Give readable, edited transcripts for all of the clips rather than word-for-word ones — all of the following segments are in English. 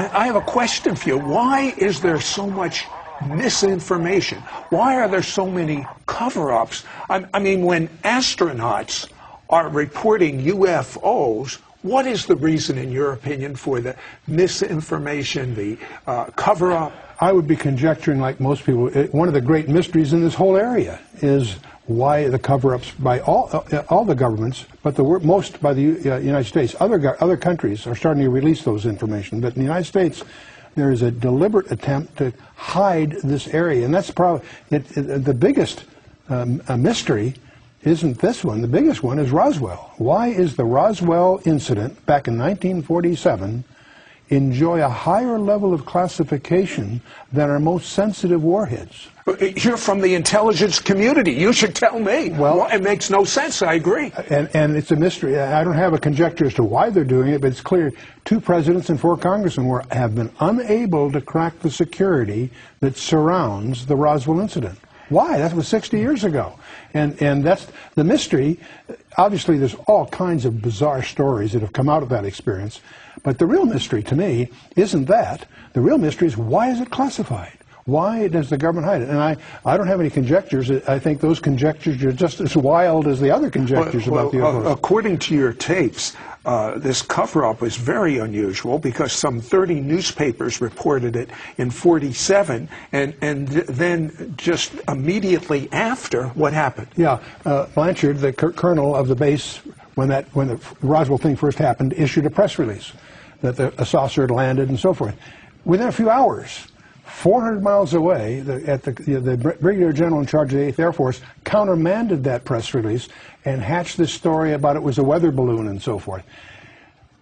I have a question for you. Why is there so much misinformation? Why are there so many cover-ups? I mean, when astronauts are reporting UFOs, what is the reason, in your opinion, for the misinformation, the cover-up? I would be conjecturing, like most people, one of the great mysteries in this whole area is why the cover-ups by all the governments, but most by the United States. Other countries are starting to release those information, but in the United States, there is a deliberate attempt to hide this area, and that's probably the biggest mystery. Isn't this one? The biggest one is Roswell. Why is the Roswell incident back in 1947 enjoy a higher level of classification than our most sensitive warheads? You're from the intelligence community. You should tell me. Well, it makes no sense. I agree. And it's a mystery. I don't have a conjecture as to why they're doing it, but it's clear 2 presidents and 4 congressmen have been unable to crack the security that surrounds the Roswell incident. Why? That was 60 years ago. And that's the mystery. Obviously, there's all kinds of bizarre stories that have come out of that experience. But the real mystery to me isn't that. The real mystery is, why is it classified? Why does the government hide it? And I don't have any conjectures. I think those conjectures are just as wild as the other conjectures about the UFOs. According to your tapes, this cover-up was very unusual because some 30 newspapers reported it in 47, and then just immediately after, what happened? Yeah, Blanchard, the colonel of the base, when the Roswell thing first happened, issued a press release that a saucer had landed and so forth. Within a few hours, 400 miles away, the Brigadier General in charge of the 8th Air Force countermanded that press release and hatched this story about it was a weather balloon and so forth.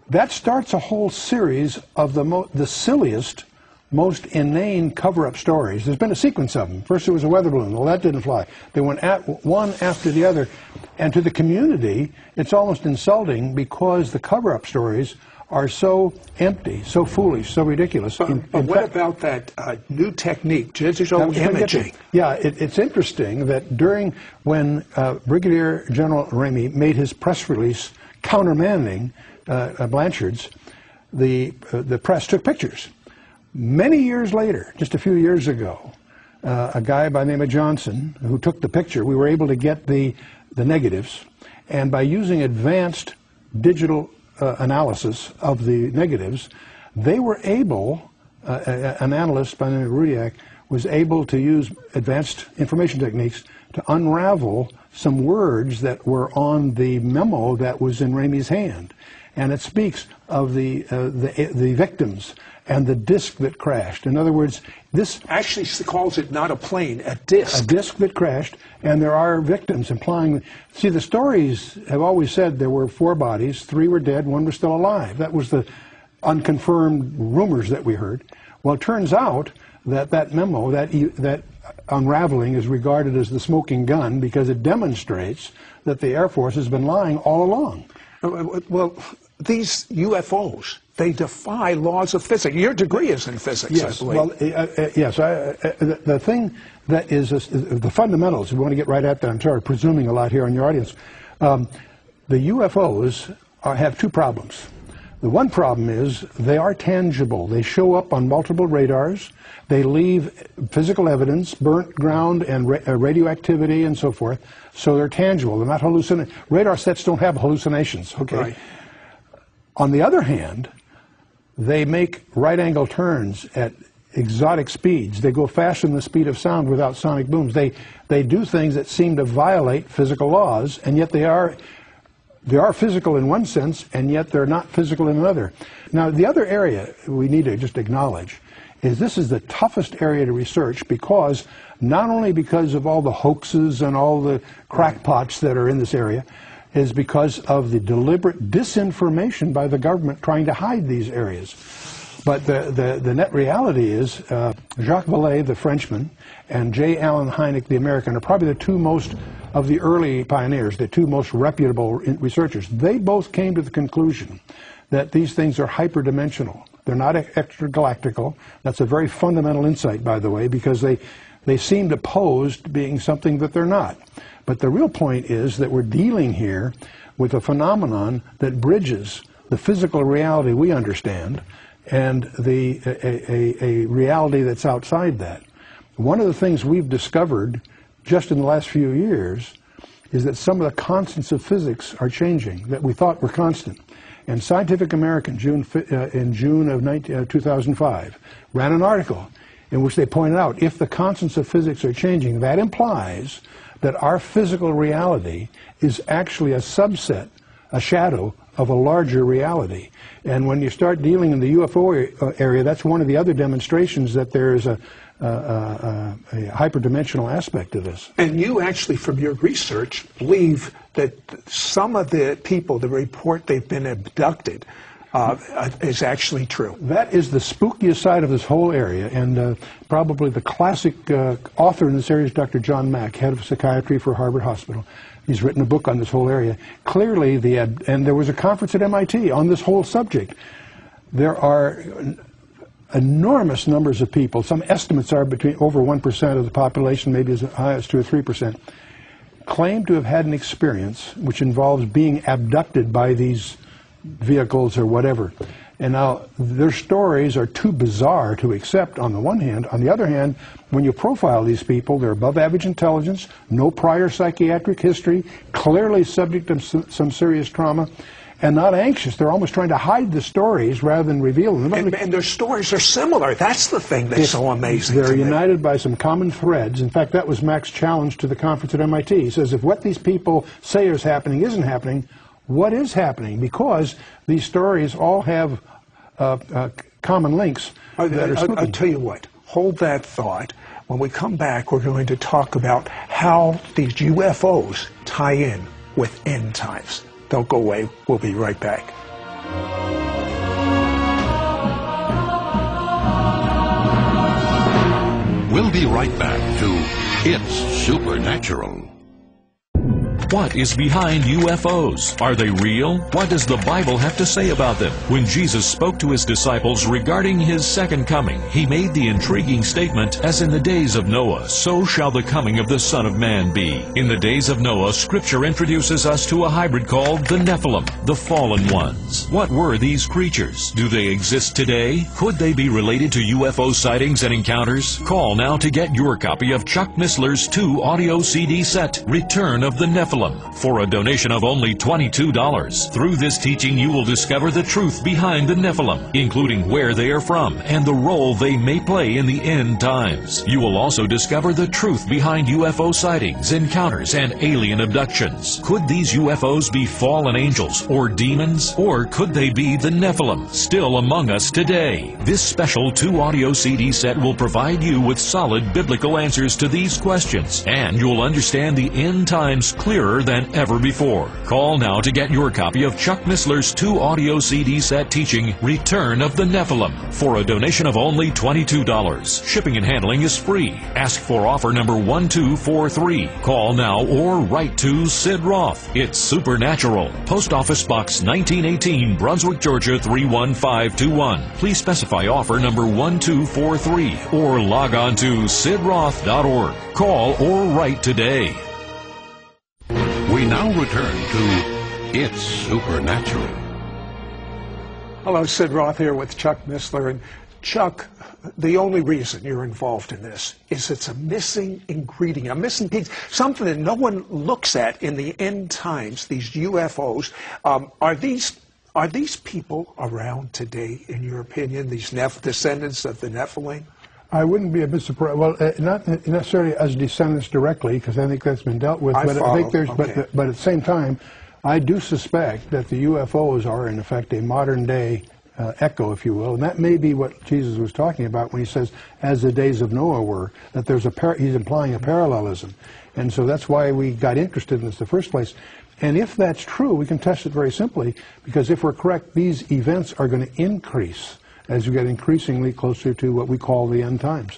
That starts a whole series of the silliest, most inane cover-up stories. There's been a sequence of them. First it was a weather balloon. Well, that didn't fly. They went one after the other. And to the community, it's almost insulting because the cover-up stories are so empty, so foolish, so ridiculous. But what about that new technique, digital imaging? Yeah, it's interesting that when Brigadier General Ramey made his press release countermanding Blanchard's, the press took pictures. Many years later, just a few years ago, a guy by the name of Johnson, who took the picture, we were able to get the negatives, and by using advanced digital analysis of the negatives, they were able, an analyst by the name of Rudiak was able to use advanced information techniques to unravel some words that were on the memo that was in Ramey's hand. And it speaks of the victims and the disc that crashed. In other words, this actually calls it not a plane, a disc. A disc that crashed, and there are victims, implying. See, the stories have always said there were 4 bodies, 3 were dead, 1 was still alive. That was the unconfirmed rumors that we heard. Well, it turns out that memo, that unraveling, is regarded as the smoking gun because it demonstrates that the Air Force has been lying all along. Well, these UFOs, they defy laws of physics. Your degree is in physics, yes, I believe. Well, yes. The thing that is the fundamentals, we want to get right at that. I'm sorry, presuming a lot here on your audience. The UFOs have 2 problems. The one problem is they are tangible. They show up on multiple radars. They leave physical evidence, burnt ground and radioactivity and so forth. So they're tangible. They're not hallucinations. Radar sets don't have hallucinations. Okay. Right. On the other hand, they make right-angle turns at exotic speeds. They go faster than the speed of sound without sonic booms. They do things that seem to violate physical laws, and yet they are physical in one sense, and yet they're not physical in another. Now, the other area we need to just acknowledge is this is the toughest area to research because not only because of all the hoaxes and all the crackpots that are in this area, is because of the deliberate disinformation by the government trying to hide these areas. But the net reality is Jacques Vallée, the Frenchman, and J. Allen Hynek, the American, are probably the 2 most of the early pioneers, the 2 most reputable researchers. They both came to the conclusion that these things are hyperdimensional. They're not extragalactical. That's a very fundamental insight, by the way, because they seem to pose to being something that they're not. But the real point is that we're dealing here with a phenomenon that bridges the physical reality we understand and a reality that's outside that. One of the things we've discovered just in the last few years is that some of the constants of physics are changing that we thought were constant. And Scientific American, in June of 2005, ran an article in which they pointed out if the constants of physics are changing, that implies that our physical reality is actually a subset, a shadow of a larger reality. And when you start dealing in the UFO area, that's one of the other demonstrations that there is a hyperdimensional aspect to this. And you actually, from your research, believe that some of the people that report they've been abducted is actually true. That is the spookiest side of this whole area, and probably the classic author in this area is Dr. John Mack, head of psychiatry for Harvard Hospital. He's written a book on this whole area. Clearly, and there was a conference at MIT on this whole subject. There are enormous numbers of people. Some estimates are between over 1% of the population, maybe as high as 2 or 3%, claim to have had an experience which involves being abducted by these vehicles or whatever. And now their stories are too bizarre to accept on the one hand. On the other hand, when you profile these people, they're above average intelligence, no prior psychiatric history, clearly subject to some serious trauma, and not anxious. They're almost trying to hide the stories rather than reveal them. And their stories are similar. That's the thing that's so amazing. They're united by some common threads. In fact, that was Mack's challenge to the conference at MIT. He says, if what these people say is happening isn't happening, what is happening? Because these stories all have common links that are spooky. I'll tell you what, hold that thought. When we come back, we're going to talk about how these UFOs tie in with end times. Don't go away. We'll be right back. We'll be right back to It's Supernatural. What is behind UFOs? Are they real? What does the Bible have to say about them? When Jesus spoke to his disciples regarding his second coming, he made the intriguing statement, as in the days of Noah, so shall the coming of the Son of Man be. In the days of Noah, Scripture introduces us to a hybrid called the Nephilim, the fallen ones. What were these creatures? Do they exist today? Could they be related to UFO sightings and encounters? Call now to get your copy of Chuck Missler's 2-audio CD set, Return of the Nephilim, for a donation of only $22. Through this teaching, you will discover the truth behind the Nephilim, including where they are from and the role they may play in the end times. You will also discover the truth behind UFO sightings, encounters, and alien abductions. Could these UFOs be fallen angels or demons? Or could they be the Nephilim, still among us today? This special 2-audio CD set will provide you with solid biblical answers to these questions, and you'll understand the end times clearer than ever before. Call now to get your copy of Chuck Missler's 2-audio CD set teaching Return of the Nephilim for a donation of only $22. Shipping and handling is free. Ask for offer number 1243. Call now or write to Sid Roth. It's Supernatural. Post Office Box 1918, Brunswick, Georgia 31521. Please specify offer number 1243 or log on to sidroth.org. Call or write today. We now return to It's Supernatural. Hello, Sid Roth here with Chuck Missler. And Chuck, the only reason you're involved in this is it's a missing ingredient, a missing piece, something that no one looks at in the end times, these UFOs. Are these people around today, in your opinion, these descendants of the Nephilim? I wouldn't be a bit surprised. Well, not necessarily as descendants directly, because I think that's been dealt with. But I think there's, but at the same time, I do suspect that the UFOs are in effect a modern day echo, if you will, and that may be what Jesus was talking about when he says, "As the days of Noah were." That there's he's implying a parallelism, and so that's why we got interested in this in the first place. And if that's true, we can test it very simply, because if we're correct, these events are going to increase as we get increasingly closer to what we call the end times.